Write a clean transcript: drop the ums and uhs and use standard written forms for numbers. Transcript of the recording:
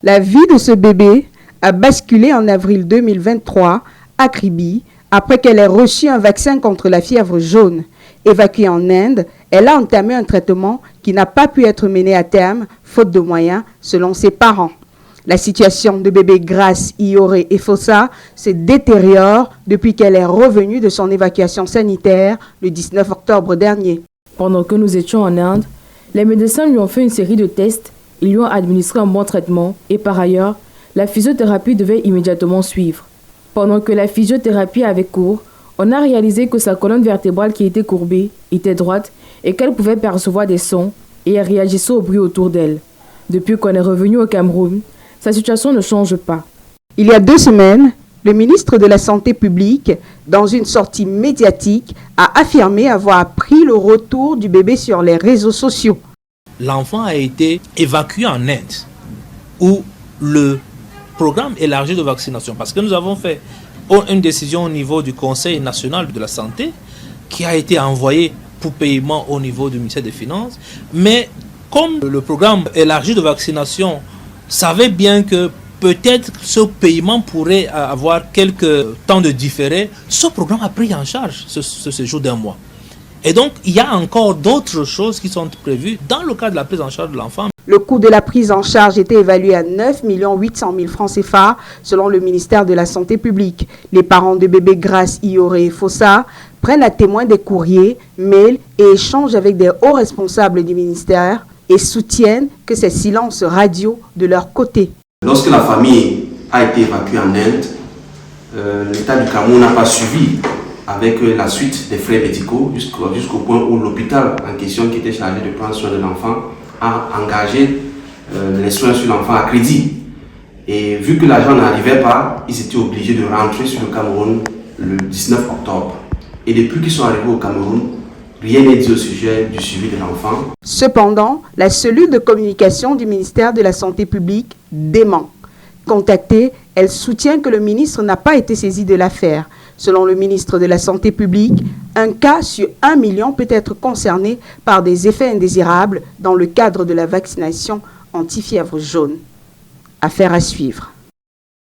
La vie de ce bébé a basculé en avril 2023 à Kribi après qu'elle ait reçu un vaccin contre la fièvre jaune. Évacuée en Inde, elle a entamé un traitement qui n'a pas pu être mené à terme, faute de moyens, selon ses parents. La situation de bébé Grace Ioré Efosa se détériore depuis qu'elle est revenue de son évacuation sanitaire le 19 octobre dernier. Pendant que nous étions en Inde, les médecins lui ont fait une série de tests, ils lui ont administré un bon traitement et par ailleurs, la physiothérapie devait immédiatement suivre. Pendant que la physiothérapie avait cours, on a réalisé que sa colonne vertébrale qui était courbée était droite et qu'elle pouvait percevoir des sons et elle réagissait au bruit autour d'elle. Depuis qu'on est revenu au Cameroun, sa situation ne change pas. Il y a 2 semaines, le ministre de la Santé publique, dans une sortie médiatique, a affirmé avoir appris le retour du bébé sur les réseaux sociaux. L'enfant a été évacué en Inde, où le programme élargi de vaccination, parce que nous avons fait une décision au niveau du Conseil national de la santé, qui a été envoyée pour paiement au niveau du ministère des Finances, mais comme le programme élargi de vaccination savait bien que peut-être ce paiement pourrait avoir quelques temps de différé, ce programme a pris en charge ce séjour d'1 mois. Et donc, il y a encore d'autres choses qui sont prévues dans le cadre de la prise en charge de l'enfant. Le coût de la prise en charge était évalué à 9 800 000 francs CFA, selon le ministère de la Santé publique. Les parents de bébé Grace Ioré Efosa prennent à témoin des courriers, mails et échangent avec des hauts responsables du ministère et soutiennent que c'est silence radio de leur côté. Lorsque la famille a été évacuée en Inde, l'État du Cameroun n'a pas suivi avec la suite des frais médicaux jusqu'au point où l'hôpital en question qui était chargé de prendre soin de l'enfant a engagé les soins sur l'enfant à crédit. Et vu que l'argent n'arrivait pas, ils étaient obligés de rentrer sur le Cameroun le 19 octobre. Et depuis qu'ils sont arrivés au Cameroun, rien n'est dit au sujet du suivi de l'enfant. Cependant, la cellule de communication du ministère de la Santé publique dément. Contactée, elle soutient que le ministre n'a pas été saisi de l'affaire. Selon le ministre de la Santé publique, un cas sur 1 million peut être concerné par des effets indésirables dans le cadre de la vaccination anti-fièvre jaune. Affaire à suivre.